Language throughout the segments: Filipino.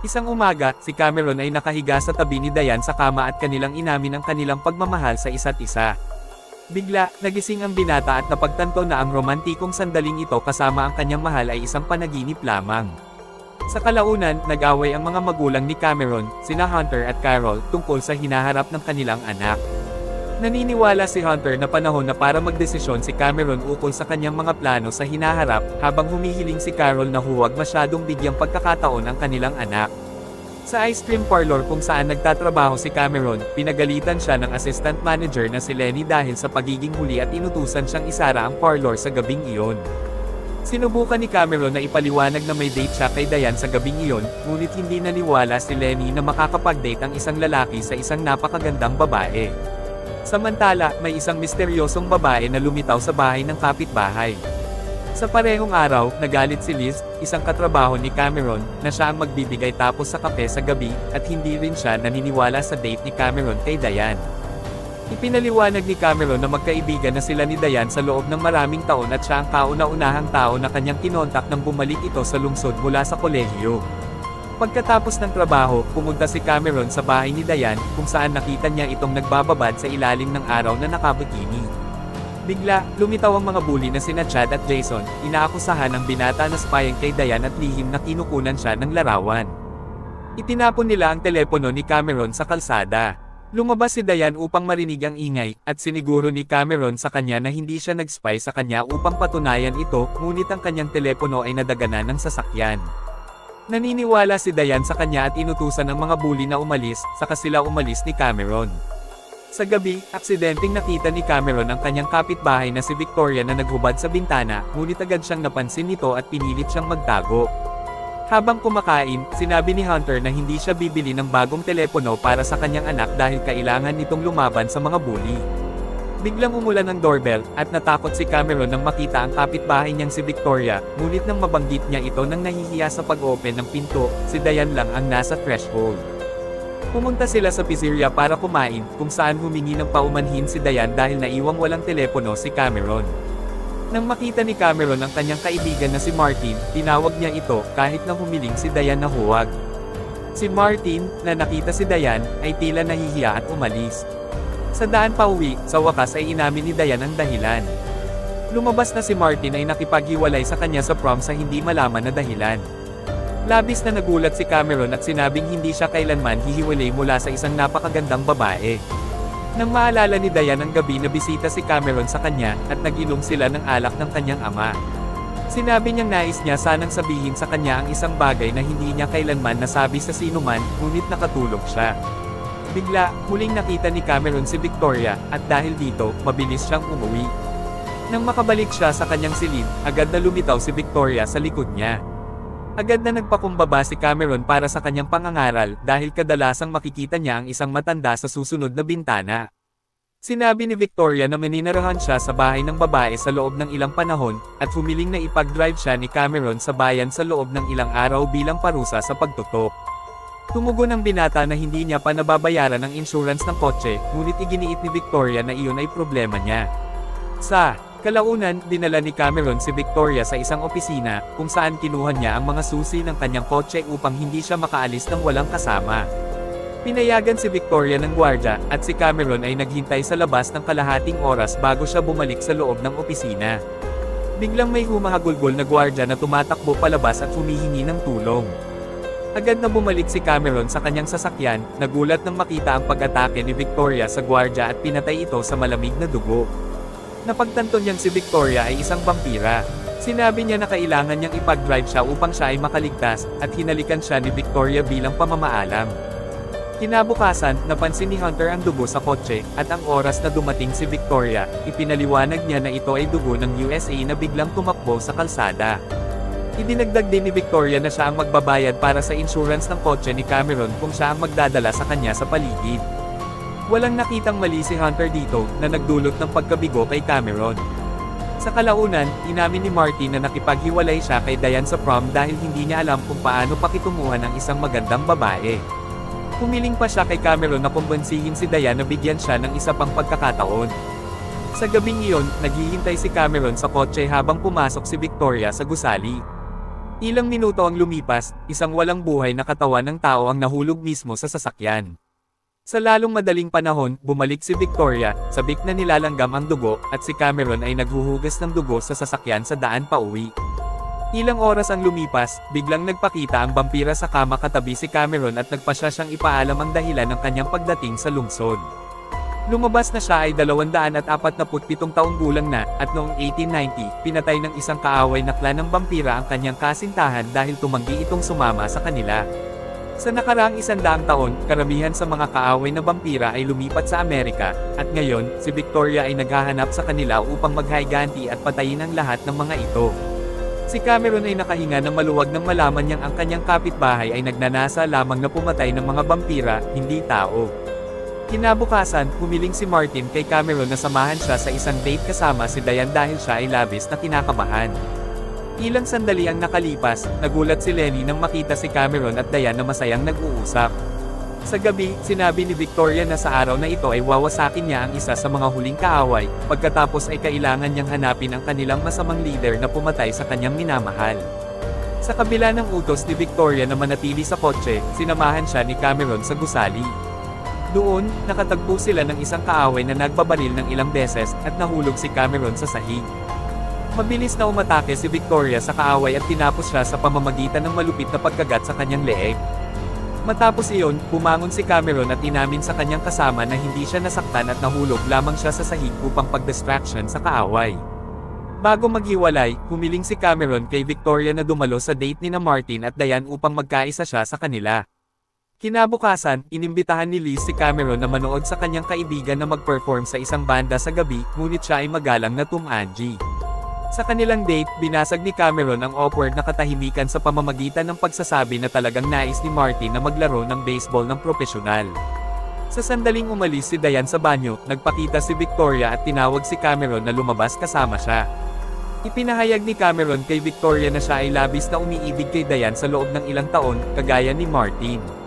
Isang umaga, si Cameron ay nakahiga sa tabi ni Diane sa kama at kanilang inamin ang kanilang pagmamahal sa isa't isa. Bigla, nagising ang binata at napagtanto na ang romantikong sandaling ito kasama ang kanyang mahal ay isang panaginip lamang. Sa kalaunan, nag-away ang mga magulang ni Cameron, sina Hunter at Carol, tungkol sa hinaharap ng kanilang anak. Naniniwala si Hunter na panahon na para magdesisyon si Cameron ukol sa kanyang mga plano sa hinaharap, habang humihiling si Carol na huwag masyadong bigyang pagkakataon ang kanilang anak. Sa ice cream parlor kung saan nagtatrabaho si Cameron, pinagalitan siya ng assistant manager na si Lenny dahil sa pagiging huli at inutusan siyang isara ang parlor sa gabing iyon. Sinubukan ni Cameron na ipaliwanag na may date siya kay Diane sa gabing iyon, ngunit hindi naniwala si Lenny na makakapag-date ang isang lalaki sa isang napakagandang babae. Samantala, may isang misteryosong babae na lumitaw sa bahay ng kapitbahay. Sa parehong araw, nagalit si Liz, isang katrabaho ni Cameron, na siya ang magbibigay tapos sa kape sa gabi, at hindi rin siya naniniwala sa date ni Cameron kay Diane. Ipinaliwanag ni Cameron na magkaibigan na sila ni Diane sa loob ng maraming taon at siya ang kauna-unahang tao na kanyang kinontak nang bumalik ito sa lungsod mula sa kolehiyo. Pagkatapos ng trabaho, pumunta si Cameron sa bahay ni Diane, kung saan nakita niya itong nagbababad sa ilalim ng araw na nakabikini. Bigla, lumitaw ang mga bully na sina Chad at Jason, inaakusahan ng binata na spying kay Diane at lihim na kinukunan siya ng larawan. Itinapon nila ang telepono ni Cameron sa kalsada. Lumabas si Diane upang marinig ang ingay, at siniguro ni Cameron sa kanya na hindi siya nag-spy sa kanya upang patunayan ito, ngunit ang kanyang telepono ay nadaganan ng sasakyan. Naniniwala si Diane sa kanya at inutusan ng mga bully na umalis, saka sila umalis ni Cameron. Sa gabi, aksidenteng nakita ni Cameron ang kanyang kapitbahay na si Victoria na naghubad sa bintana, ngunit agad siyang napansin nito at pinilit siyang magtago. Habang kumakain, sinabi ni Hunter na hindi siya bibili ng bagong telepono para sa kanyang anak dahil kailangan nitong lumaban sa mga bully. Biglang umulan ang doorbell, at natakot si Cameron nang makita ang kapitbahay niyang si Victoria, ngunit nang mabanggit niya ito nang nahihiya sa pag-open ng pinto, si Diane lang ang nasa threshold. Pumunta sila sa pizzeria para kumain, kung saan humingi ng paumanhin si Diane dahil naiwang walang telepono si Cameron. Nang makita ni Cameron ang kanyang kaibigan na si Martin, tinawag niya ito, kahit na humiling si Diane na huwag. Si Martin, na nakita si Diane, ay tila nahihiya at umalis. Sa daan pauwi, sa wakas ay inamin ni Diane ang dahilan. Lumabas na si Martin ay nakipaghiwalay sa kanya sa prom sa hindi malaman na dahilan. Labis na nagulat si Cameron at sinabing hindi siya kailanman hihiwalay mula sa isang napakagandang babae. Nang maalala ni Diane ang gabi na bisita si Cameron sa kanya, at nag-inom sila ng alak ng kanyang ama. Sinabi niyang nais niya sanang sabihin sa kanya ang isang bagay na hindi niya kailanman nasabi sa sinuman, ngunit nakatulog siya. Bigla, muling nakita ni Cameron si Victoria, at dahil dito, mabilis siyang umuwi. Nang makabalik siya sa kanyang silid, agad na lumitaw si Victoria sa likod niya. Agad na nagpakumbaba si Cameron para sa kanyang pangangaral dahil kadalasang makikita niya ang isang matanda sa susunod na bintana. Sinabi ni Victoria na maninirahan siya sa bahay ng babae sa loob ng ilang panahon, at humiling na ipag-drive siya ni Cameron sa bayan sa loob ng ilang araw bilang parusa sa pagtutok. Tumugon ang binata na hindi niya pa nababayaran ang insurance ng kotse, ngunit iginiit ni Victoria na iyon ay problema niya. Sa kalaunan, dinala ni Cameron si Victoria sa isang opisina, kung saan kinuha niya ang mga susi ng kanyang kotse upang hindi siya makaalis ng walang kasama. Pinayagan si Victoria ng gwardya, at si Cameron ay naghintay sa labas ng kalahating oras bago siya bumalik sa loob ng opisina. Biglang may humahagulgol na gwardya na tumatakbo palabas at humihingi ng tulong. Agad na bumalik si Cameron sa kanyang sasakyan, nagulat nang makita ang pag-atake ni Victoria sa gwardya at pinatay ito sa malamig na dugo. Napagtanto niyang si Victoria ay isang vampira. Sinabi niya na kailangan niyang ipag-drive siya upang siya ay makaligtas, at hinalikan siya ni Victoria bilang pamamaalam. Kinabukasan, napansin ni Hunter ang dugo sa kotse, at ang oras na dumating si Victoria, ipinaliwanag niya na ito ay dugo ng USA na biglang tumakbo sa kalsada. Idinagdag din ni Victoria na siya ang magbabayad para sa insurance ng kotse ni Cameron kung siya ang magdadala sa kanya sa paligid. Walang nakitang mali si Hunter dito, na nagdulot ng pagkabigo kay Cameron. Sa kalaunan, inamin ni Martin na nakipaghiwalay siya kay Diane sa prom dahil hindi niya alam kung paano pakitunguhan ang isang magandang babae. Humiling pa siya kay Cameron na kumbensihin si Diane na bigyan siya ng isa pang pagkakataon. Sa gabing iyon, naghihintay si Cameron sa kotse habang pumasok si Victoria sa gusali. Ilang minuto ang lumipas, isang walang buhay na katawan ng tao ang nahulog mismo sa sasakyan. Sa lalong madaling panahon, bumalik si Victoria, sabik na nilalanggam ang dugo, at si Cameron ay naghuhugas ng dugo sa sasakyan sa daan pauwi. Ilang oras ang lumipas, biglang nagpakita ang vampira sa kama katabi si Cameron at nagpasya siyang ipaalam ang dahilan ng kanyang pagdating sa lungsod. Lumabas na siya ay 247 taong gulang na, at noong 1890, pinatay ng isang kaaway na klan ng vampira ang kanyang kasintahan dahil tumanggi itong sumama sa kanila. Sa nakaraang 100 taon, karamihan sa mga kaaway na vampira ay lumipat sa Amerika, at ngayon, si Victoria ay naghahanap sa kanila upang maghayganti at patayin ang lahat ng mga ito. Si Cameron ay nakahinga ng maluwag nang malaman niyang ang kanyang kapitbahay ay nagnanasa lamang na pumatay ng mga vampira, hindi tao. Kinabukasan, humiling si Martin kay Cameron na samahan siya sa isang date kasama si Diane dahil siya ay labis na kinakabahan. Ilang sandali ang nakalipas, nagulat si Lenny nang makita si Cameron at Diane na masayang nag-uusap. Sa gabi, sinabi ni Victoria na sa araw na ito ay wawasakin niya ang isa sa mga huling kaaway, pagkatapos ay kailangan niyang hanapin ang kanilang masamang leader na pumatay sa kanyang minamahal. Sa kabila ng utos ni Victoria na manatili sa kotse, sinamahan siya ni Cameron sa gusali. Doon, nakatagpo sila ng isang kaaway na nagbabaril ng ilang beses, at nahulog si Cameron sa sahig. Mabilis na umatake si Victoria sa kaaway at tinapos siya sa pamamagitan ng malupit na pagkagat sa kanyang leeg. Matapos iyon, bumangon si Cameron at inamin sa kanyang kasama na hindi siya nasaktan at nahulog lamang siya sa sahig upang pag-distraction sa kaaway. Bago maghiwalay, humiling si Cameron kay Victoria na dumalo sa date ni Martin at Diane upang magkaisa siya sa kanila. Kinabukasan, inimbitahan ni Liz si Cameron na manood sa kanyang kaibigan na mag-perform sa isang banda sa gabi, ngunit siya ay magalang na tumangi. Sa kanilang date, binasag ni Cameron ang awkward na katahimikan sa pamamagitan ng pagsasabi na talagang nais ni Martin na maglaro ng baseball ng propesyonal. Sa sandaling umalis si Diane sa banyo, nagpakita si Victoria at tinawag si Cameron na lumabas kasama siya. Ipinahayag ni Cameron kay Victoria na siya ay labis na umiibig kay Diane sa loob ng ilang taon, kagaya ni Martin.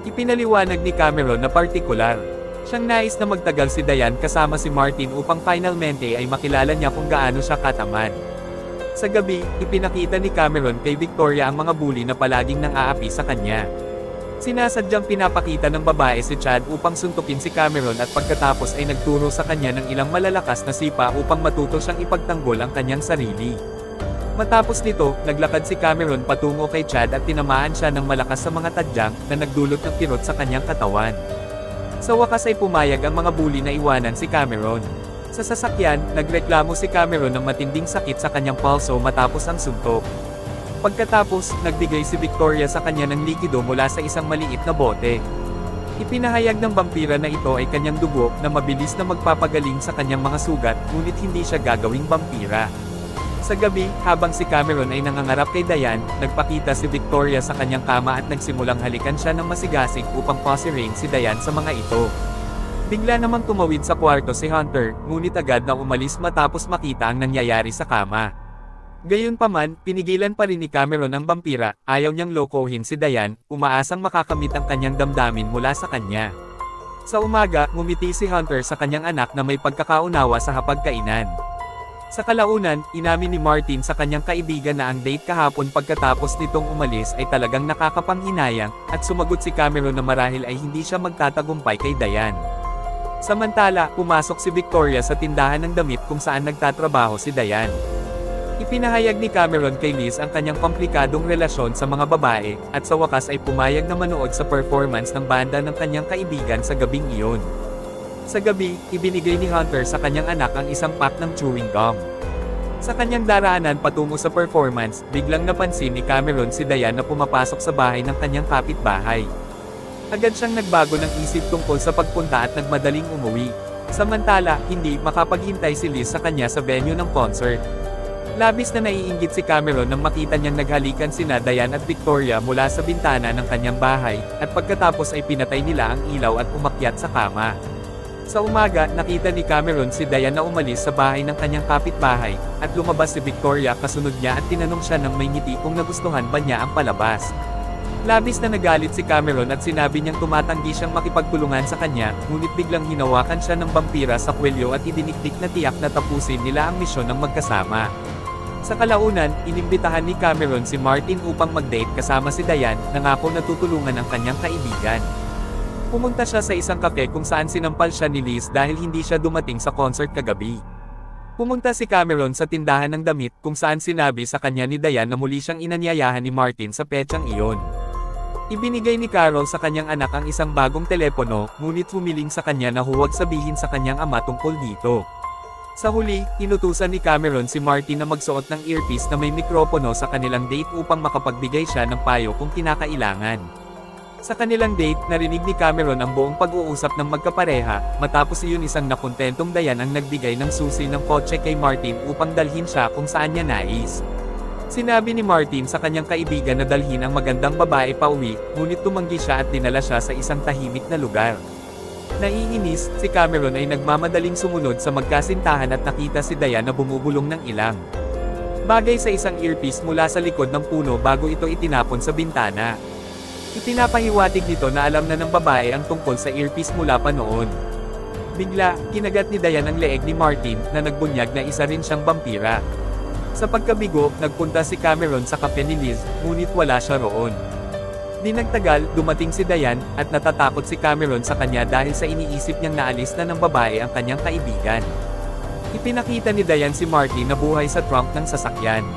Ipinaliwanag ni Cameron na partikular siyang nais na magtagal si Diane kasama si Martin upang finalmente ay makilala niya kung gaano siya katamad. Sa gabi, ipinakita ni Cameron kay Victoria ang mga bully na palaging nang-aapi sa kanya. Sinasadyang pinapakita ng babae si Chad upang suntukin si Cameron at pagkatapos ay nagturo sa kanya ng ilang malalakas na sipa upang matuto siyang ipagtanggol ang kanyang sarili. Matapos nito, naglakad si Cameron patungo kay Chad at tinamaan siya ng malakas sa mga tadyang na nagdulot ng kirot sa kanyang katawan. Sa wakas ay pumayag ang mga bully na iwanan si Cameron. Sa sasakyan, nagreklamo si Cameron ng matinding sakit sa kanyang pulso matapos ang suntok. Pagkatapos, nagbigay si Victoria sa kanya ng likido mula sa isang maliit na bote. Ipinahayag ng vampira na ito ay kanyang dugo na mabilis na magpapagaling sa kanyang mga sugat, ngunit hindi siya gagawing vampira. Sa gabi, habang si Cameron ay nangangarap kay Diane, nagpakita si Victoria sa kanyang kama at nagsimulang halikan siya ng masigasig upang posirain si Diane sa mga ito. Bigla namang tumawid sa kwarto si Hunter, ngunit agad na umalis matapos makita ang nangyayari sa kama. Gayunpaman, pinigilan pa rin ni Cameron ang vampira, ayaw niyang lokohin si Diane, umaasang makakamit ang kanyang damdamin mula sa kanya. Sa umaga, ngumiti si Hunter sa kanyang anak na may pagkakaunawa sa hapagkainan. Sa kalaunan, inamin ni Martin sa kanyang kaibigan na ang date kahapon pagkatapos nitong umalis ay talagang nakakapanghinayang, at sumagot si Cameron na marahil ay hindi siya magtatagumpay kay Diane. Samantala, pumasok si Victoria sa tindahan ng damit kung saan nagtatrabaho si Diane. Ipinahayag ni Cameron kay Liz ang kanyang komplikadong relasyon sa mga babae, at sa wakas ay pumayag na manood sa performance ng banda ng kanyang kaibigan sa gabing iyon. Sa gabi, ibinigay ni Hunter sa kanyang anak ang isang pack ng chewing gum. Sa kanyang daraanan patungo sa performance, biglang napansin ni Cameron si Diane na pumapasok sa bahay ng kanyang kapitbahay. Agad siyang nagbago ng isip tungkol sa pagpunta at nagmadaling umuwi. Samantala, hindi makapaghintay si Liz sa kanya sa venue ng concert. Labis na naiinggit si Cameron nang makita niyang naghalikan sina Diane at Victoria mula sa bintana ng kanyang bahay, at pagkatapos ay pinatay nila ang ilaw at umakyat sa kama. Sa umaga, nakita ni Cameron si Diane na umalis sa bahay ng kanyang kapitbahay, at lumabas si Victoria kasunod niya at tinanong siya ng may ngiti kung nagustuhan ba niya ang palabas. Labis na nagalit si Cameron at sinabi niyang tumatanggi siyang makipagtulungan sa kanya, ngunit biglang hinawakan siya ng vampira sa kwelyo at idinikdik na tiyak na tapusin nila ang misyon ng magkasama. Sa kalaunan, inimbitahan ni Cameron si Martin upang mag-date kasama si Diane, nangako na tutulungan ang kanyang kaibigan. Pumunta siya sa isang kafe kung saan sinampal siya ni Liz dahil hindi siya dumating sa concert kagabi. Pumunta si Cameron sa tindahan ng damit kung saan sinabi sa kanya ni Diane na muli siyang inanyayahan ni Martin sa petsang iyon. Ibinigay ni Carol sa kanyang anak ang isang bagong telepono, ngunit humiling sa kanya na huwag sabihin sa kanyang ama tungkol dito. Sa huli, inutusan ni Cameron si Martin na magsuot ng earpiece na may mikropono sa kanilang date upang makapagbigay siya ng payo kung kinakailangan. Sa kanilang date, narinig ni Cameron ang buong pag-uusap ng magkapareha, matapos iyon isang nakontentong Diane ang nagbigay ng susi ng kotse kay Martin upang dalhin siya kung saan niya nais. Sinabi ni Martin sa kanyang kaibigan na dalhin ang magandang babae pauwi, ngunit tumanggi siya at dinala siya sa isang tahimik na lugar. Naiinis, si Cameron ay nagmamadaling sumunod sa magkasintahan at nakita si Diane na bumubulong ng ilang bagay sa isang earpiece mula sa likod ng puno bago ito itinapon sa bintana. Ipinapahiwatig nito na alam na ng babae ang tungkol sa earpiece mula pa noon. Bigla, kinagat ni Diane ang leeg ni Martin na nagbunyag na isa rin siyang vampira. Sa pagkabigo, nagpunta si Cameron sa kape ni Liz, ngunit wala siya roon. Di nagtagal, dumating si Diane, at natatakot si Cameron sa kanya dahil sa iniisip niyang naalis na ng babae ang kanyang kaibigan. Ipinakita ni Diane si Martin na buhay sa trunk ng sasakyan.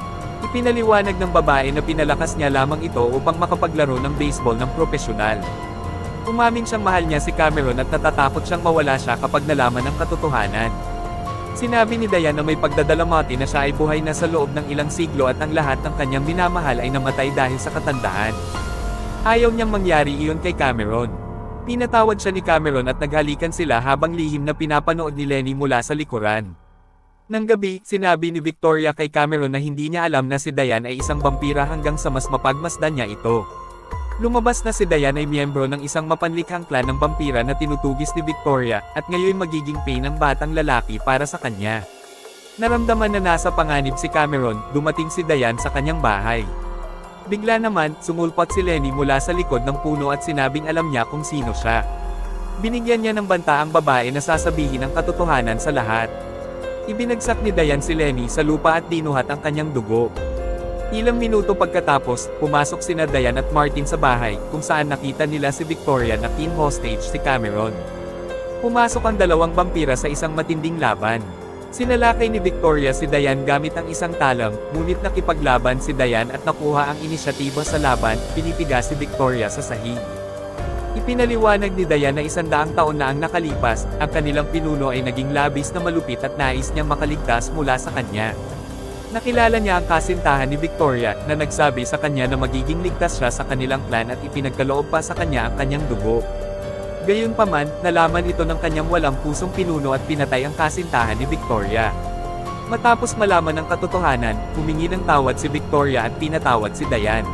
Ipinaliwanag ng babae na pinalakas niya lamang ito upang makapaglaro ng baseball ng propesyonal. Umamin siyang mahal niya si Cameron at natatakot siyang mawala siya kapag nalaman ang katotohanan. Sinabi ni Diane na may pagdadalamati na siya ay buhay na sa loob ng ilang siglo at ang lahat ng kanyang minamahal ay namatay dahil sa katandaan. Ayaw niyang mangyari iyon kay Cameron. Pinatawad siya ni Cameron at naghalikan sila habang lihim na pinapanood ni Lenny mula sa likuran. Nang gabi, sinabi ni Victoria kay Cameron na hindi niya alam na si Diane ay isang vampira hanggang sa mas mapagmasdan niya ito. Lumabas na si Diane ay miyembro ng isang mapanlikhang clan ng vampira na tinutugis ni Victoria, at ngayon magiging pain ng batang lalaki para sa kanya. Naramdaman na nasa panganib si Cameron, dumating si Diane sa kanyang bahay. Bigla naman, sumulpot si Lenny mula sa likod ng puno at sinabing alam niya kung sino siya. Binigyan niya ng banta ang babae na sasabihin ang katotohanan sa lahat. Ibinagsak ni Diane si Lenny sa lupa at dinuhat ang kanyang dugo. Ilang minuto pagkatapos, pumasok sina Diane at Martin sa bahay, kung saan nakita nila si Victoria na kin-hostage si Cameron. Pumasok ang dalawang vampira sa isang matinding laban. Sinalakay ni Victoria si Diane gamit ang isang talam, ngunit nakipaglaban si Diane at nakuha ang inisyatiba sa laban, pinipiga si Victoria sa sahig. Ipinaliwanag ni Diane na 100 taon na ang nakalipas, ang kanilang pinuno ay naging labis na malupit at nais niyang makaligtas mula sa kanya. Nakilala niya ang kasintahan ni Victoria, na nagsabi sa kanya na magiging ligtas siya sa kanilang clan at ipinagkaloob pa sa kanya ang kanyang dugo. Gayunpaman, nalaman ito ng kanyang walang pusong pinuno at pinatay ang kasintahan ni Victoria. Matapos malaman ang katotohanan, humingi ng tawad si Victoria at pinatawad si Diane.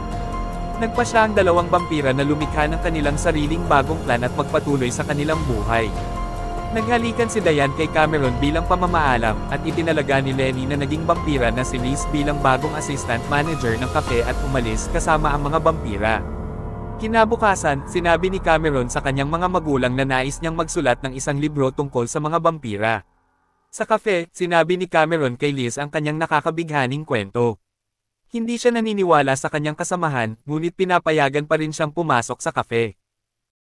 Nagpa siya ang dalawang vampira na lumikha ng kanilang sariling bagong clan at magpatuloy sa kanilang buhay. Naghalikan si Diane kay Cameron bilang pamamaalam, at itinalaga ni Lenny na naging vampira na si Liz bilang bagong assistant manager ng kape at umalis kasama ang mga vampira. Kinabukasan, sinabi ni Cameron sa kanyang mga magulang na nais niyang magsulat ng isang libro tungkol sa mga vampira. Sa kafe, sinabi ni Cameron kay Liz ang kanyang nakakabighaning kwento. Hindi siya naniniwala sa kanyang kasamahan, ngunit pinapayagan pa rin siyang pumasok sa kafe.